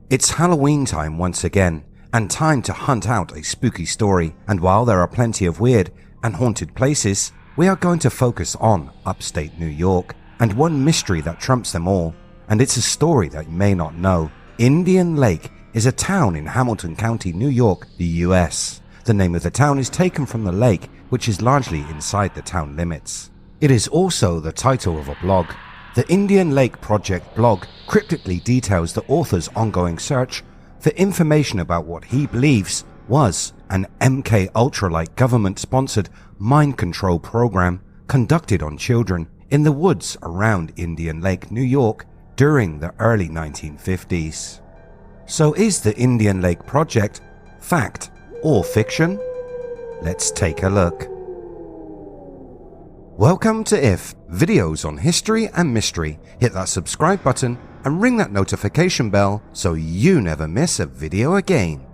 It's Halloween time once again, and time to hunt out a spooky story, and while there are plenty of weird and haunted places, we are going to focus on Upstate New York, and one mystery that trumps them all, and it's a story that you may not know. Indian Lake is a town in Hamilton County, New York, the US. The name of the town is taken from the lake, which is largely inside the town limits. It is also the title of a blog. The Indian Lake Project blog cryptically details the author's ongoing search for information about what he believes was an MKUltra-like government-sponsored mind control program conducted on children in the woods around Indian Lake, New York during the early 1950s. So is the Indian Lake Project fact or fiction? Let's take a look. Welcome to IF, videos on history and mystery. Hit that subscribe button and ring that notification bell so you never miss a video again.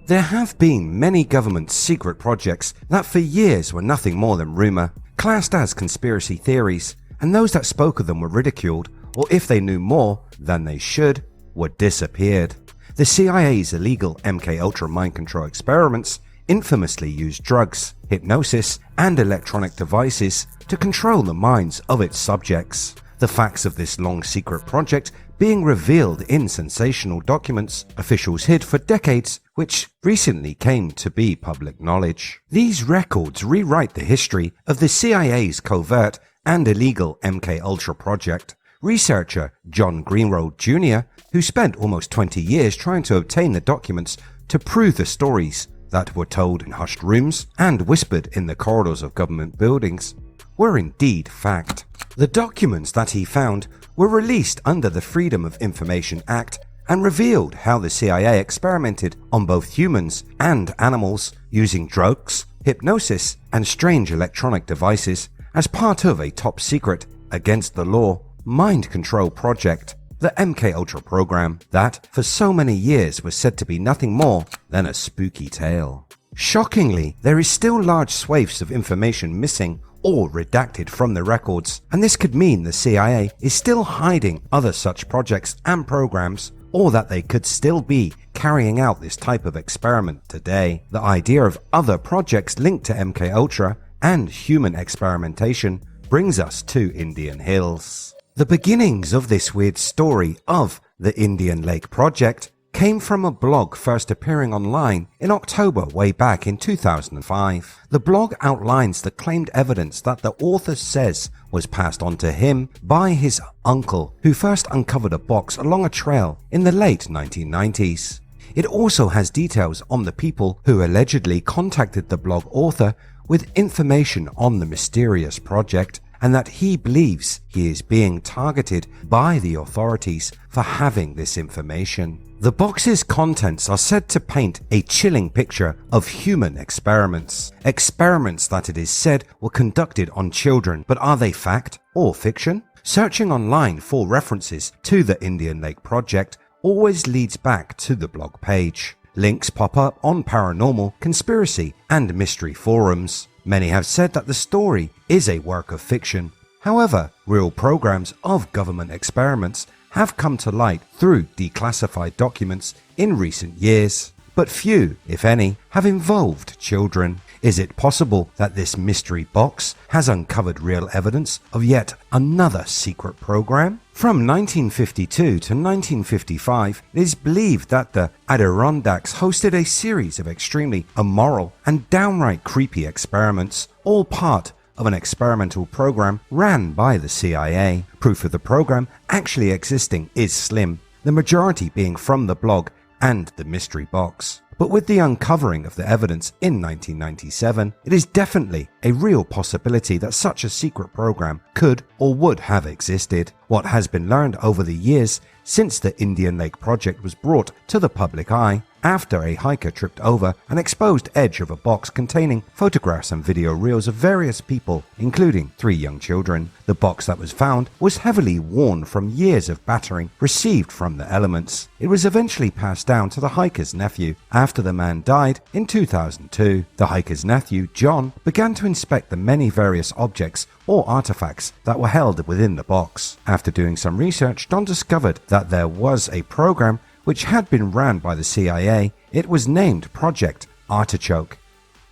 There have been many government secret projects that for years were nothing more than rumor, classed as conspiracy theories, and those that spoke of them were ridiculed, or if they knew more than they should, were disappeared. The CIA's illegal MKUltra mind control experiments infamously used drugs, hypnosis, and electronic devices to control the minds of its subjects. The facts of this long secret project being revealed in sensational documents officials hid for decades, which recently came to be public knowledge. These records rewrite the history of the CIA's covert and illegal MKUltra project. Researcher John Greenroad Jr., who spent almost 20 years trying to obtain the documents to prove the stories that were told in hushed rooms and whispered in the corridors of government buildings, were indeed fact. The documents that he found were released under the Freedom of Information Act and revealed how the CIA experimented on both humans and animals using drugs, hypnosis, and strange electronic devices as part of a top secret, against the law, mind control project, the MKUltra program that for so many years was said to be nothing more than a spooky tale. Shockingly, there is still large swathes of information missing or redacted from the records, and this could mean the CIA is still hiding other such projects and programs, or that they could still be carrying out this type of experiment today. The idea of other projects linked to MKUltra and human experimentation brings us to Indian Hills. The beginnings of this weird story of the Indian Lake Project came from a blog first appearing online in October way back in 2005. The blog outlines the claimed evidence that the author says was passed on to him by his uncle, who first uncovered a box along a trail in the late 1990s. It also has details on the people who allegedly contacted the blog author with information on the mysterious project, and that he believes he is being targeted by the authorities for having this information. The box's contents are said to paint a chilling picture of human experiments that it is said were conducted on children, but are they fact or fiction? Searching online for references to the Indian Lake Project always leads back to the blog page. Links pop up on paranormal, conspiracy, and mystery forums. Many have said that the story is a work of fiction. However, real programs of government experiments have come to light through declassified documents in recent years, but few, if any, have involved children. Is it possible that this mystery box has uncovered real evidence of yet another secret program? From 1952 to 1955, it is believed that the Adirondacks hosted a series of extremely immoral and downright creepy experiments, all part of an experimental program ran by the CIA. Proof of the program actually existing is slim, the majority being from the blog and the mystery box. But with the uncovering of the evidence in 1997, it is definitely a real possibility that such a secret program could or would have existed. What has been learned over the years since the Indian Lake Project was brought to the public eye after a hiker tripped over an exposed edge of a box containing photographs and video reels of various people, including 3 young children. The box that was found was heavily worn from years of battering received from the elements. It was eventually passed down to the hiker's nephew. After the man died in 2002, the hiker's nephew, John, began to inspect the many various objects or artifacts that were held within the box. After doing some research, John discovered that there was a program which had been ran by the CIA. It was named Project Artichoke.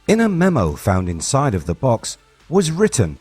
In a memo found inside of the box was written,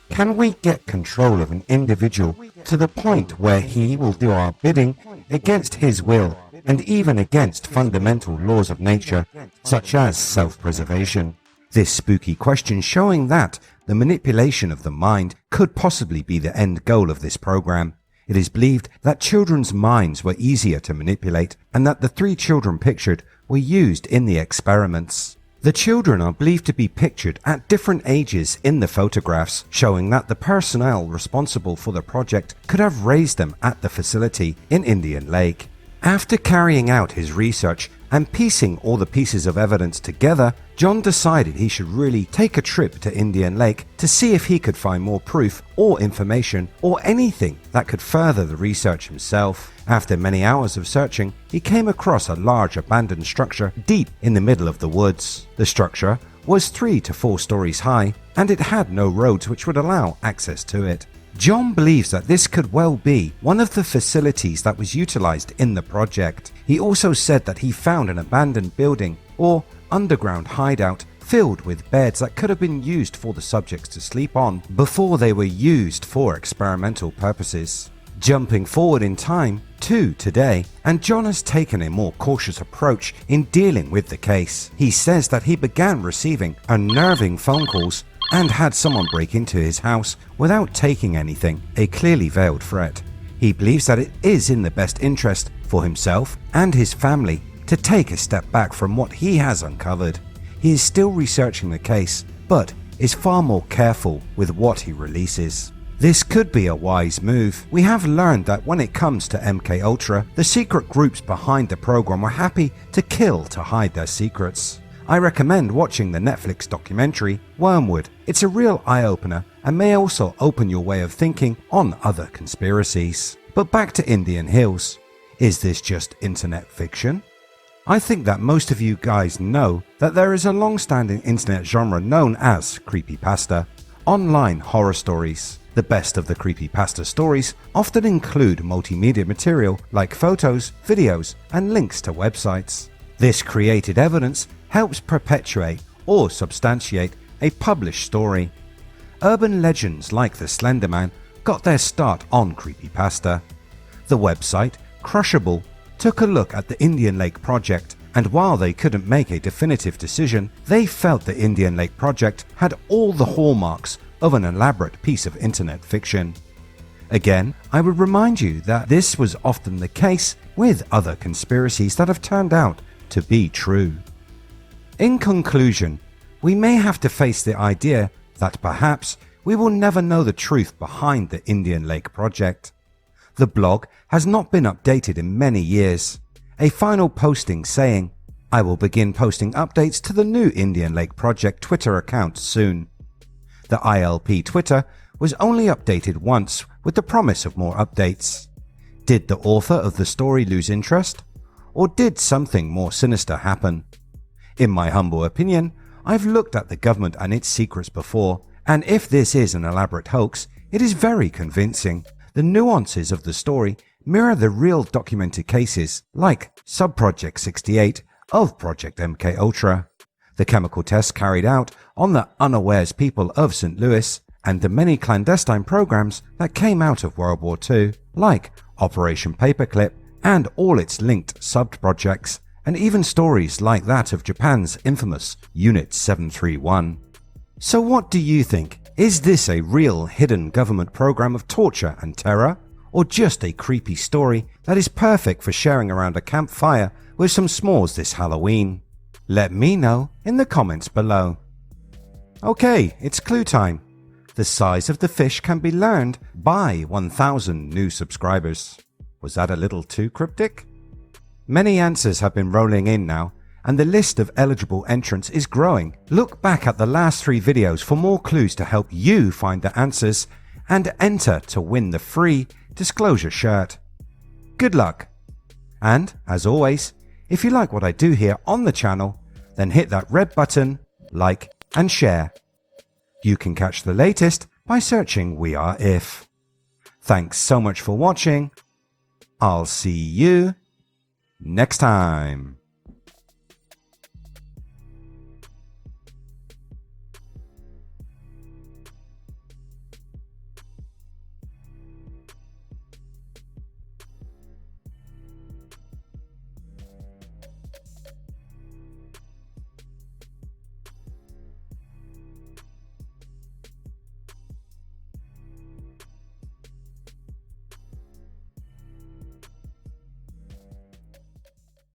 "Can we get control of an individual to the point where he will do our bidding against his will and even against fundamental laws of nature, such as self-preservation?" This spooky question showing that the manipulation of the mind could possibly be the end goal of this program. It is believed that children's minds were easier to manipulate and that the 3 children pictured were used in the experiments. The children are believed to be pictured at different ages in the photographs, showing that the personnel responsible for the project could have raised them at the facility in Indian Lake. After carrying out his research and piecing all the pieces of evidence together, John decided he should really take a trip to Indian Lake to see if he could find more proof or information or anything that could further the research himself. After many hours of searching, he came across a large abandoned structure deep in the middle of the woods. The structure was 3 to 4 stories high, and it had no roads which would allow access to it. John believes that this could well be one of the facilities that was utilized in the project. He also said that he found an abandoned building or underground hideout filled with beds that could have been used for the subjects to sleep on before they were used for experimental purposes. Jumping forward in time to today, and John has taken a more cautious approach in dealing with the case. He says that he began receiving unnerving phone calls and had someone break into his house without taking anything, a clearly veiled threat. He believes that it is in the best interest for himself and his family to take a step back from what he has uncovered. He is still researching the case, but is far more careful with what he releases. This could be a wise move. We have learned that when it comes to MKUltra, the secret groups behind the program were happy to kill to hide their secrets. I recommend watching the Netflix documentary Wormwood. It's a real eye-opener and may also open your way of thinking on other conspiracies. But back to Indian Hills. Is this just internet fiction? I think that most of you guys know that there is a long-standing internet genre known as creepypasta, online horror stories. The best of the creepypasta stories often include multimedia material like photos, videos, and links to websites. This created evidence helps perpetuate or substantiate a published story. Urban legends like the Slender Man got their start on creepypasta. The website Crushable took a look at the Indian Lake project, and while they couldn't make a definitive decision, they felt the Indian Lake project had all the hallmarks of an elaborate piece of internet fiction. Again, I would remind you that this was often the case with other conspiracies that have turned out to be true. In conclusion, we may have to face the idea that perhaps we will never know the truth behind the Indian Lake project. The blog has not been updated in many years. A final posting saying, "I will begin posting updates to the new Indian Lake project Twitter account soon." The ILP Twitter was only updated once with the promise of more updates. Did the author of the story lose interest? Or did something more sinister happen? In my humble opinion, I've looked at the government and its secrets before, and if this is an elaborate hoax, it is very convincing. The nuances of the story mirror the real documented cases like Subproject 68 of Project MKUltra, the chemical tests carried out on the unawares people of St. Louis, and the many clandestine programs that came out of World War II, like Operation Paperclip and all its linked sub-projects, and even stories like that of Japan's infamous Unit 731. So what do you think? Is this a real hidden government program of torture and terror? Or just a creepy story that is perfect for sharing around a campfire with some s'mores this Halloween? Let me know in the comments below. Okay, it's clue time. The size of the fish can be learned by 1,000 new subscribers. Was that a little too cryptic? Many answers have been rolling in now, and the list of eligible entrants is growing. Look back at the last 3 videos for more clues to help you find the answers and enter to win the free disclosure shirt. Good luck! And, as always, if you like what I do here on the channel, then hit that red button, like and share. You can catch the latest by searching We Are If. Thanks so much for watching. I'll see you next time.